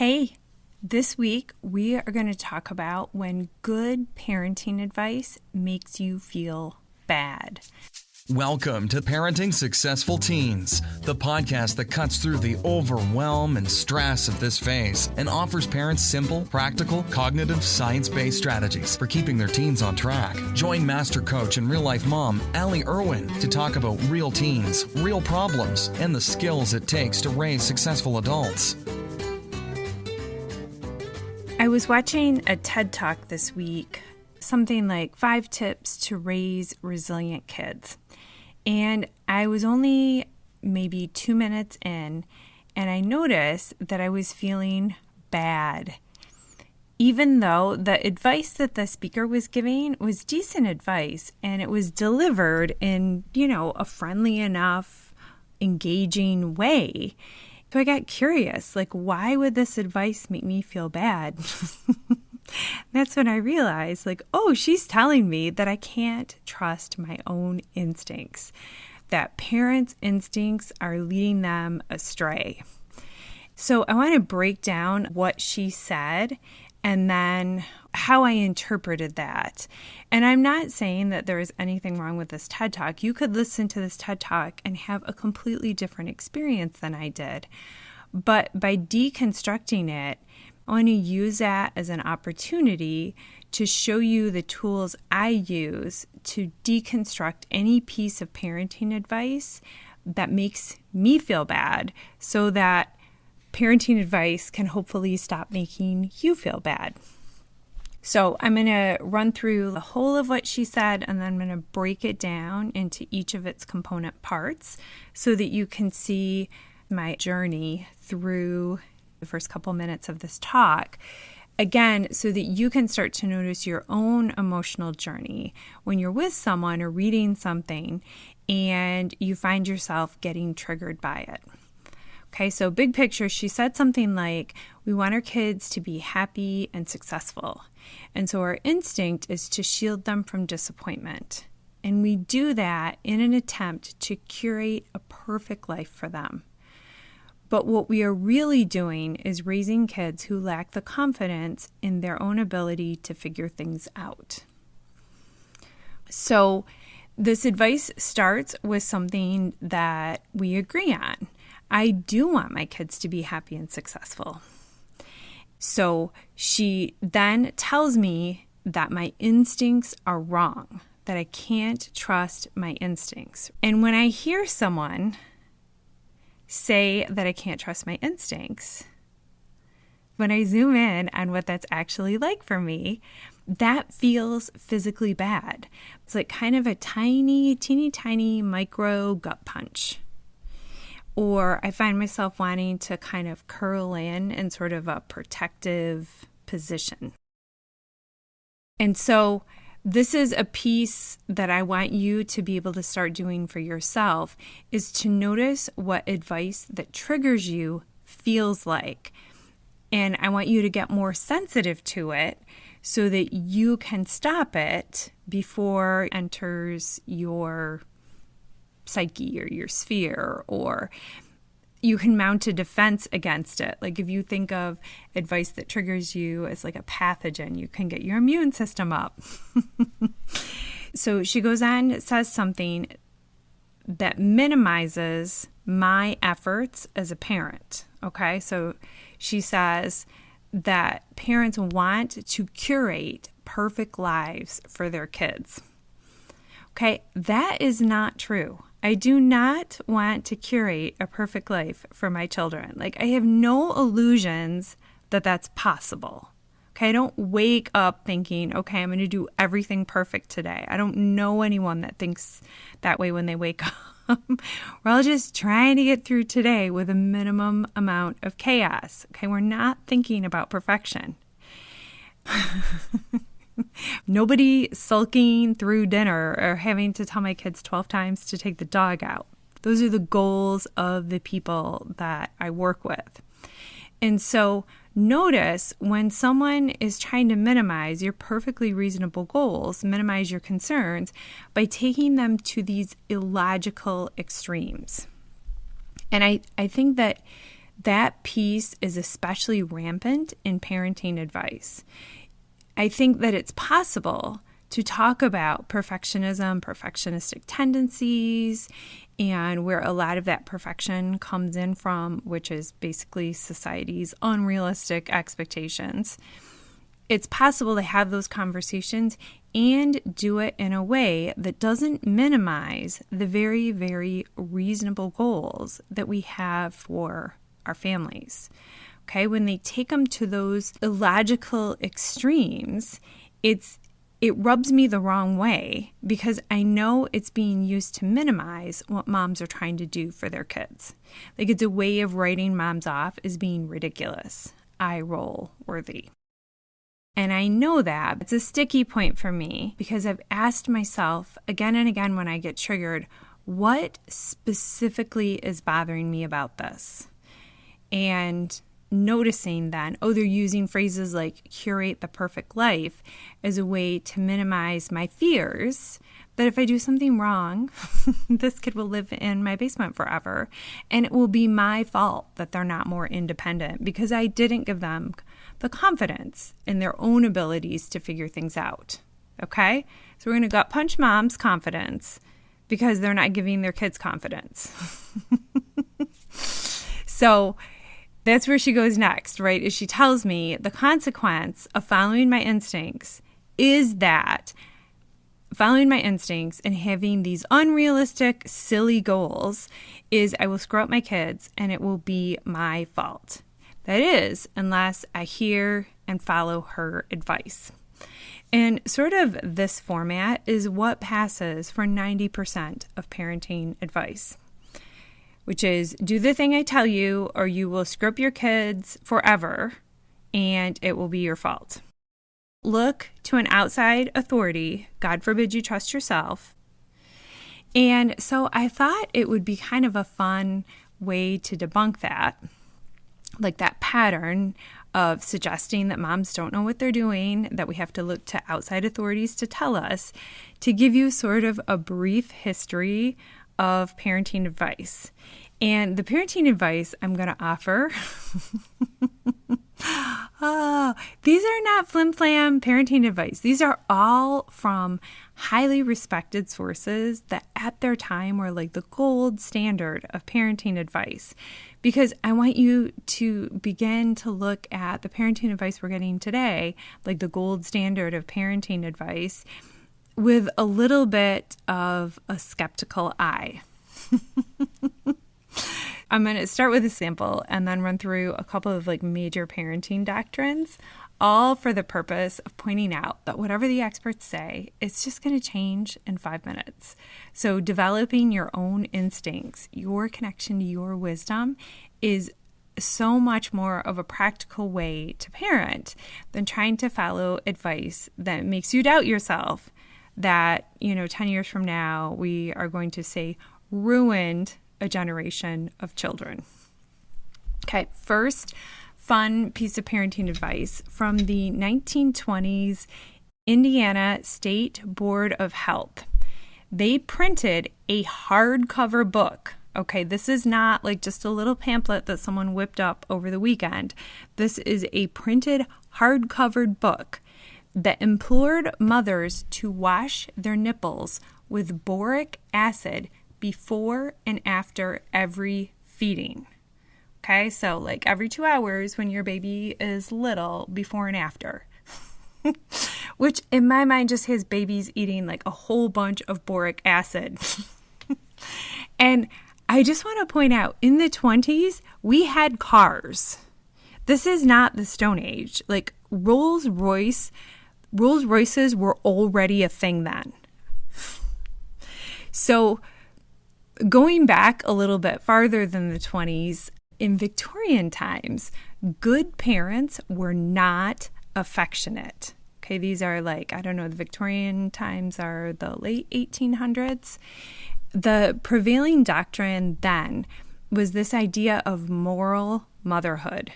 Hey, this week we are going to talk about when good parenting advice makes you feel bad. Welcome to Parenting Successful Teens, the podcast that cuts through the overwhelm and stress of this phase and offers parents simple, practical, cognitive, science-based strategies for keeping their teens on track. Join Master Coach and real-life mom, Allie Irwin, to talk about real teens, real problems, and the skills it takes to raise successful adults. I was watching a TED Talk this week, something like 5 tips to raise resilient kids. And I was only maybe 2 minutes in, and I noticed that I was feeling bad. Even though the advice that the speaker was giving was decent advice, and it was delivered in, a friendly enough, engaging way. So I got curious, why would this advice make me feel bad? That's when I realized, she's telling me that I can't trust my own instincts, that parents' instincts are leading them astray. So I want to break down what she said and then how I interpreted that. And I'm not saying that there is anything wrong with this TED Talk. You could listen to this TED Talk and have a completely different experience than I did. But by deconstructing it, I want to use that as an opportunity to show you the tools I use to deconstruct any piece of parenting advice that makes me feel bad so that parenting advice can hopefully stop making you feel bad. So I'm going to run through the whole of what she said, and then I'm going to break it down into each of its component parts so that you can see my journey through the first couple minutes of this talk. Again, so that you can start to notice your own emotional journey when you're with someone or reading something and you find yourself getting triggered by it. Okay, so big picture, she said something like, we want our kids to be happy and successful. And so our instinct is to shield them from disappointment. And we do that in an attempt to curate a perfect life for them. But what we are really doing is raising kids who lack the confidence in their own ability to figure things out. So this advice starts with something that we agree on. I do want my kids to be happy and successful. So she then tells me that my instincts are wrong, that I can't trust my instincts. And when I hear someone say that I can't trust my instincts, when I zoom in on what that's actually like for me, that feels physically bad. It's like kind of a teeny tiny micro gut punch. Or I find myself wanting to kind of curl in sort of a protective position. And so this is a piece that I want you to be able to start doing for yourself, is to notice what advice that triggers you feels like. And I want you to get more sensitive to it so that you can stop it before it enters your psyche or your sphere, or you can mount a defense against it. Like if you think of advice that triggers you as like a pathogen, you can get your immune system up. So she goes on, says something that minimizes my efforts as a parent. Okay, so she says that parents want to curate perfect lives for their kids. Okay, that is not true. I do not want to curate a perfect life for my children. I have no illusions that that's possible. Okay, I don't wake up thinking, okay, I'm going to do everything perfect today. I don't know anyone that thinks that way when they wake up. We're all just trying to get through today with a minimum amount of chaos. Okay, we're not thinking about perfection. Nobody sulking through dinner or having to tell my kids 12 times to take the dog out. Those are the goals of the people that I work with. And so notice when someone is trying to minimize your perfectly reasonable goals, minimize your concerns by taking them to these illogical extremes. And I think that that piece is especially rampant in parenting advice. I think that it's possible to talk about perfectionism, perfectionistic tendencies, and where a lot of that perfection comes in from, which is basically society's unrealistic expectations. It's possible to have those conversations and do it in a way that doesn't minimize the very, very reasonable goals that we have for our families. Okay, when they take them to those illogical extremes, it rubs me the wrong way because I know it's being used to minimize what moms are trying to do for their kids. Like, it's a way of writing moms off as being ridiculous, eye roll worthy. And I know that it's a sticky point for me because I've asked myself again and again when I get triggered, what specifically is bothering me about this? And noticing then, they're using phrases like curate the perfect life as a way to minimize my fears that if I do something wrong, this kid will live in my basement forever. And it will be my fault that they're not more independent because I didn't give them the confidence in their own abilities to figure things out. Okay? So we're going to gut punch mom's confidence because they're not giving their kids confidence. So that's where she goes next, right? Is she tells me the consequence of following my instincts is that following my instincts and having these unrealistic, silly goals is I will screw up my kids and it will be my fault. That is, unless I hear and follow her advice. And sort of this format is what passes for 90% of parenting advice, which is do the thing I tell you or you will screw up your kids forever and it will be your fault. Look to an outside authority. God forbid you trust yourself. And so I thought it would be kind of a fun way to debunk that, like that pattern of suggesting that moms don't know what they're doing, that we have to look to outside authorities to tell us, to give you sort of a brief history of parenting advice. And the parenting advice I'm going to offer, these are not flim-flam parenting advice. These are all from highly respected sources that at their time were like the gold standard of parenting advice. Because I want you to begin to look at the parenting advice we're getting today, like the gold standard of parenting advice, with a little bit of a skeptical eye. I'm going to start with a sample and then run through a couple of like major parenting doctrines, all for the purpose of pointing out that whatever the experts say, it's just going to change in 5 minutes. So developing your own instincts, your connection to your wisdom is so much more of a practical way to parent than trying to follow advice that makes you doubt yourself that, 10 years from now, we are going to say ruined a generation of children. Okay, first fun piece of parenting advice from the 1920s Indiana State Board of Health. They printed a hardcover book. Okay, this is not like just a little pamphlet that someone whipped up over the weekend. This is a printed hardcover book that implored mothers to wash their nipples with boric acid before and after every feeding. Okay, so like every 2 hours when your baby is little, before and after. Which in my mind just has babies eating like a whole bunch of boric acid. And I just want to point out, in the 20s, we had cars. This is not the Stone Age. Like Rolls Royces were already a thing then. So going back a little bit farther than the 20s, in Victorian times, good parents were not affectionate. Okay, these are like, the Victorian times are the late 1800s. The prevailing doctrine then was this idea of moral motherhood.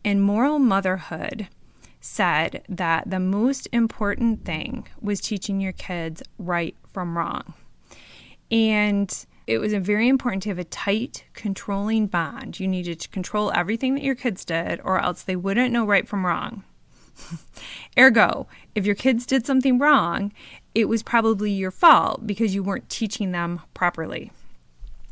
And moral motherhood said that the most important thing was teaching your kids right from wrong. And it was very important to have a tight, controlling bond. You needed to control everything that your kids did, or else they wouldn't know right from wrong. Ergo, if your kids did something wrong, it was probably your fault because you weren't teaching them properly.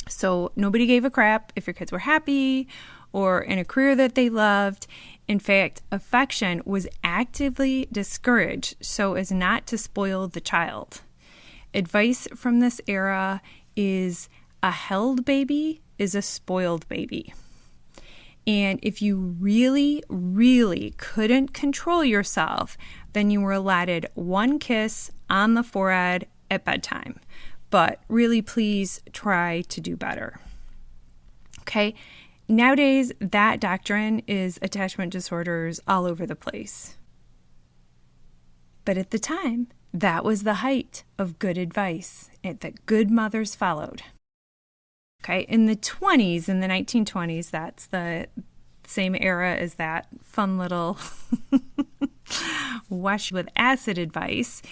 So nobody gave a crap if your kids were happy or in a career that they loved. In fact, affection was actively discouraged so as not to spoil the child. Advice from this era is a held baby is a spoiled baby. And if you really, really couldn't control yourself, then you were allotted one kiss on the forehead at bedtime. But really, please try to do better. Okay? Nowadays, that doctrine is attachment disorders all over the place. But at the time, that was the height of good advice that good mothers followed. Okay, in the 20s, in the 1920s, that's the same era as that fun little wash with acid advice,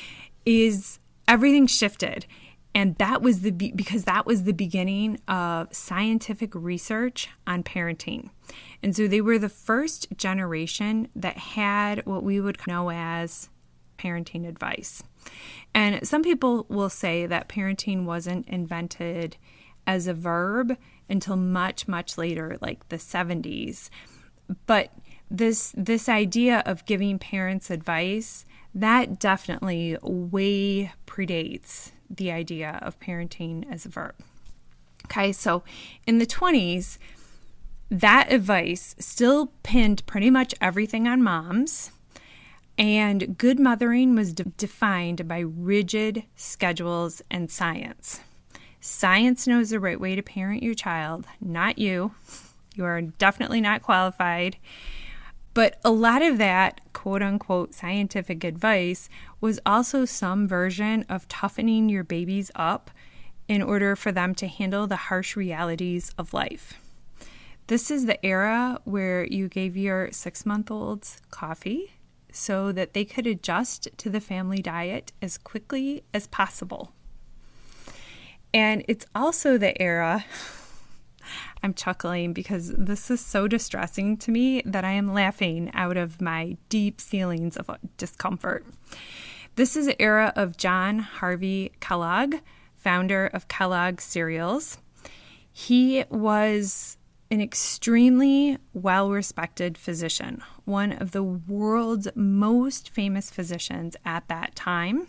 is everything shifted. And that was because that was the beginning of scientific research on parenting. And so they were the first generation that had what we would know as parenting advice. And some people will say that parenting wasn't invented as a verb until much, much later, like the 70s. But this idea of giving parents advice, that definitely way predates the idea of parenting as a verb. Okay, so in the 20s, that advice still pinned pretty much everything on moms, and good mothering was defined by rigid schedules and science. Science knows the right way to parent your child, not you. You are definitely not qualified. But a lot of that quote-unquote scientific advice was also some version of toughening your babies up in order for them to handle the harsh realities of life. This is the era where you gave your 6-month-olds coffee so that they could adjust to the family diet as quickly as possible. And it's also the era, I'm chuckling because this is so distressing to me that I am laughing out of my deep feelings of discomfort. This is the era of John Harvey Kellogg, founder of Kellogg's cereals. He was an extremely well-respected physician, one of the world's most famous physicians at that time.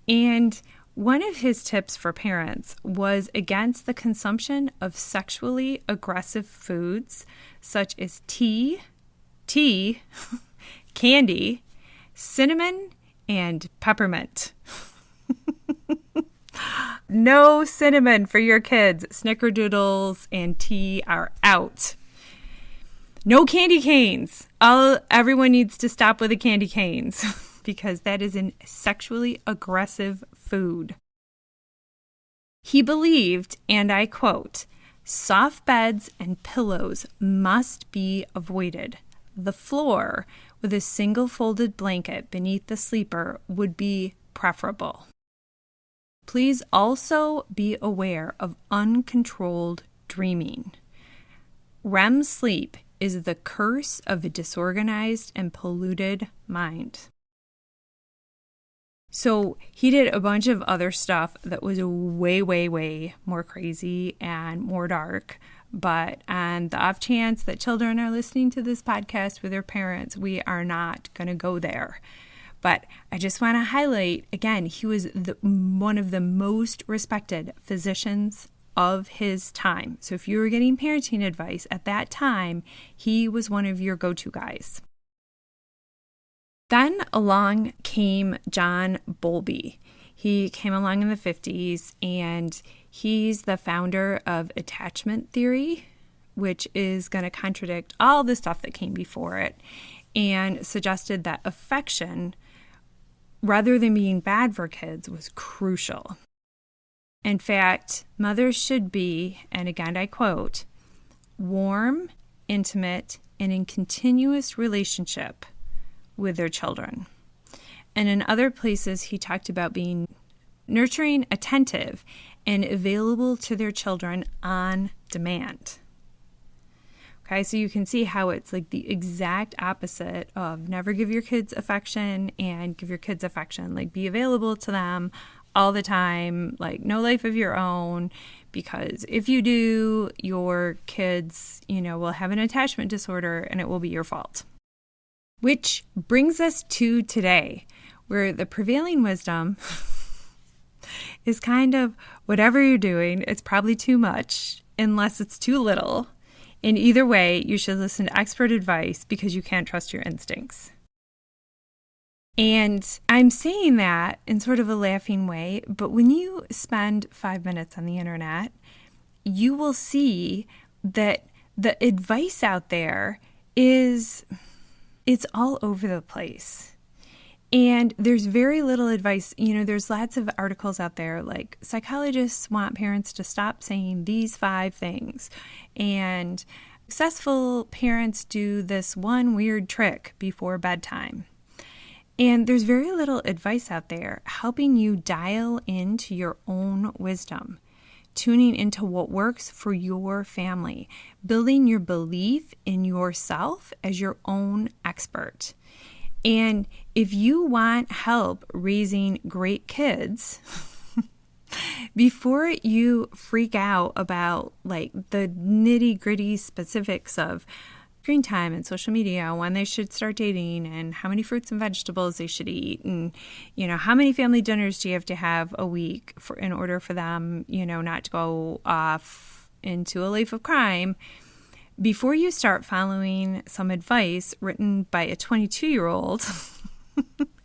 And one of his tips for parents was against the consumption of sexually aggressive foods such as tea, candy, cinnamon, and peppermint. No cinnamon for your kids. Snickerdoodles and tea are out. No candy canes. Everyone needs to stop with the candy canes because that is a sexually aggressive food. He believed, and I quote, "Soft beds and pillows must be avoided. The floor with a single folded blanket beneath the sleeper would be preferable. Please also be aware of uncontrolled dreaming. REM sleep is the curse of a disorganized and polluted mind." So he did a bunch of other stuff that was way, way, way more crazy and more dark. But on the off chance that children are listening to this podcast with their parents, we are not going to go there. But I just want to highlight, again, he was one of the most respected physicians of his time. So if you were getting parenting advice at that time, he was one of your go-to guys. Then along came John Bowlby. He came along in the 50s, and he's the founder of attachment theory, which is going to contradict all the stuff that came before it, and suggested that affection, rather than being bad for kids, was crucial. In fact, mothers should be, and again I quote, warm, intimate, and in continuous relationship with their children. And in other places, he talked about being nurturing, attentive, and available to their children on demand. Okay, so you can see how it's like the exact opposite of never give your kids affection and give your kids affection. Like, be available to them all the time, like no life of your own, because if you do, your kids, will have an attachment disorder and it will be your fault. Which brings us to today, where the prevailing wisdom is kind of whatever you're doing, it's probably too much unless it's too little. In either way, you should listen to expert advice because you can't trust your instincts. And I'm saying that in sort of a laughing way, but when you spend 5 minutes on the internet, you will see that the advice out there it's all over the place. And there's very little advice. There's lots of articles out there like psychologists want parents to stop saying these 5 things. And successful parents do this one weird trick before bedtime. And there's very little advice out there helping you dial into your own wisdom, tuning into what works for your family, building your belief in yourself as your own expert. And if you want help raising great kids, before you freak out about like the nitty-gritty specifics of screen time and social media, when they should start dating and how many fruits and vegetables they should eat, and how many family dinners do you have a week in order for them not to go off into a life of crime, before you start following some advice written by a 22-year-old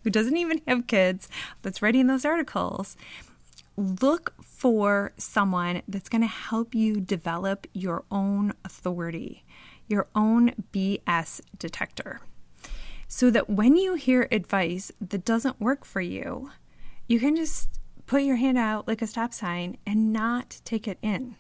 who doesn't even have kids that's writing those articles, look for someone that's going to help you develop your own authority, your own BS detector, so that when you hear advice that doesn't work for you, you can just put your hand out like a stop sign and not take it in.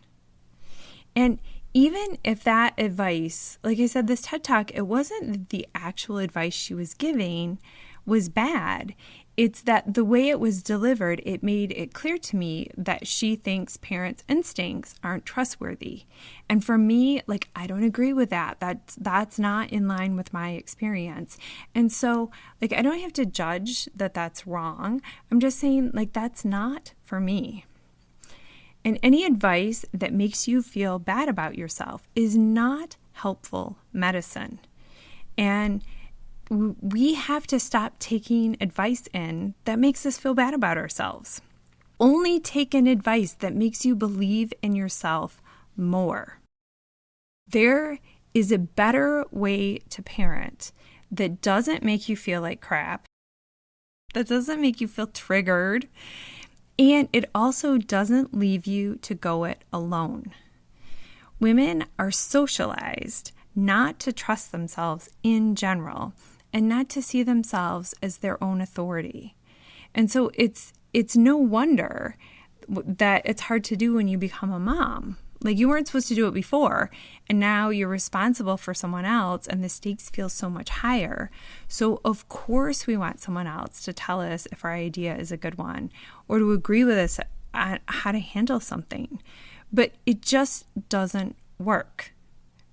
And even if that advice, like I said, this TED Talk, it wasn't that the actual advice she was giving was bad. It's that the way it was delivered, it made it clear to me that she thinks parents' instincts aren't trustworthy. And for me, I don't agree with that. That's not in line with my experience. And so, I don't have to judge that that's wrong. I'm just saying, that's not for me. And any advice that makes you feel bad about yourself is not helpful medicine. And we have to stop taking advice in that makes us feel bad about ourselves. Only take in advice that makes you believe in yourself more. There is a better way to parent that doesn't make you feel like crap, that doesn't make you feel triggered, and it also doesn't leave you to go it alone. Women are socialized not to trust themselves in general, and not to see themselves as their own authority. And so it's no wonder that it's hard to do when you become a mom. You weren't supposed to do it before, and now you're responsible for someone else, and the stakes feel so much higher. So of course we want someone else to tell us if our idea is a good one, or to agree with us on how to handle something. But it just doesn't work.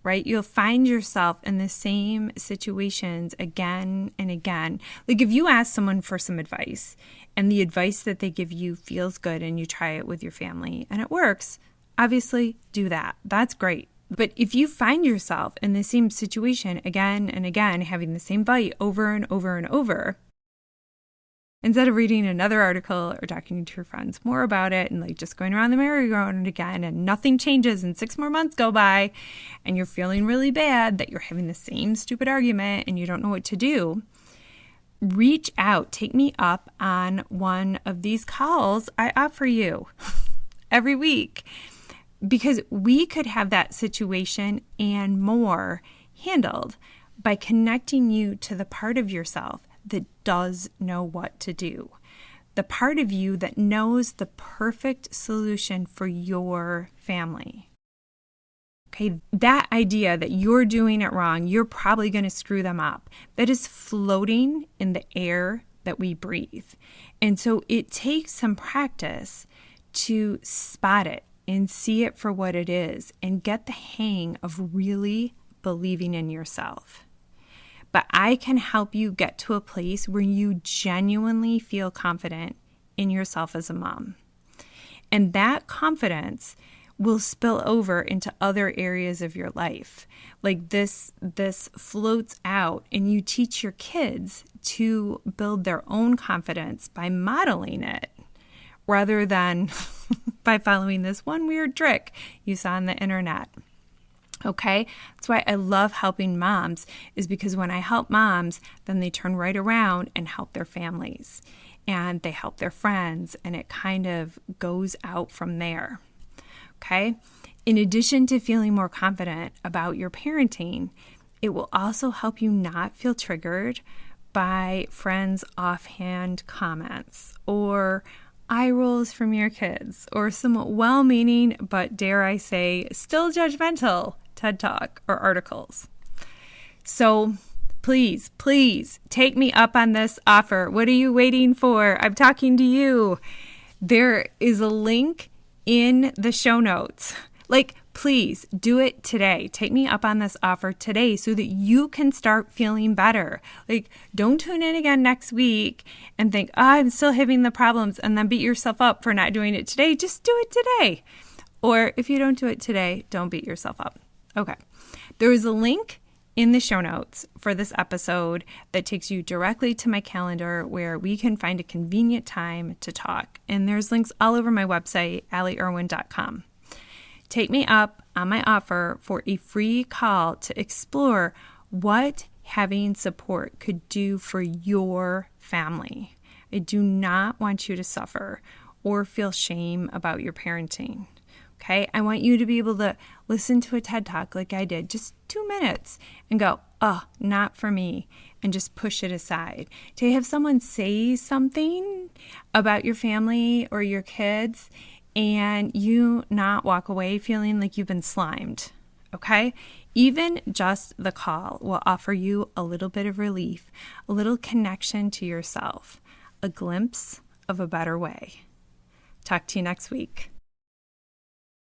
Right? You'll find yourself in the same situations again and again. If you ask someone for some advice and the advice that they give you feels good and you try it with your family and it works, obviously do that. That's great. But if you find yourself in the same situation again and again, having the same fight over and over and over, instead of reading another article or talking to your friends more about it and just going around the merry-go-round again and nothing changes and 6 more months go by and you're feeling really bad that you're having the same stupid argument and you don't know what to do, reach out. Take me up on one of these calls I offer you every week, because we could have that situation and more handled by connecting you to the part of yourself that does know what to do. The part of you that knows the perfect solution for your family. Okay, that idea that you're doing it wrong, you're probably going to screw them up, that is floating in the air that we breathe. And so it takes some practice to spot it and see it for what it is and get the hang of really believing in yourself. But I can help you get to a place where you genuinely feel confident in yourself as a mom. And that confidence will spill over into other areas of your life. Like this floats out, and you teach your kids to build their own confidence by modeling it rather than by following this one weird trick you saw on the internet. Okay? That's why I love helping moms, is because when I help moms, then they turn right around and help their families, and they help their friends, and it kind of goes out from there. Okay? In addition to feeling more confident about your parenting, it will also help you not feel triggered by friends' offhand comments or eye rolls from your kids or somewhat well-meaning, but dare I say, still judgmental TED Talk or articles. So please take me up on this offer. What are you waiting for? I'm talking to you. There is a link in the show notes. Please do it today. Take me up on this offer today so that you can start feeling better. Don't tune in again next week and think, I'm still having the problems, and then beat yourself up for not doing it today. Just do it today. Or if you don't do it today, don't beat yourself up. Okay. There is a link in the show notes for this episode that takes you directly to my calendar where we can find a convenient time to talk. And there's links all over my website, allieirwin.com. Take me up on my offer for a free call to explore what having support could do for your family. I do not want you to suffer or feel shame about your parenting. Okay, I want you to be able to listen to a TED Talk like I did, just 2 minutes, and go, oh, not for me, and just push it aside. To have someone say something about your family or your kids and you not walk away feeling like you've been slimed, okay? Even just the call will offer you a little bit of relief, a little connection to yourself, a glimpse of a better way. Talk to you next week.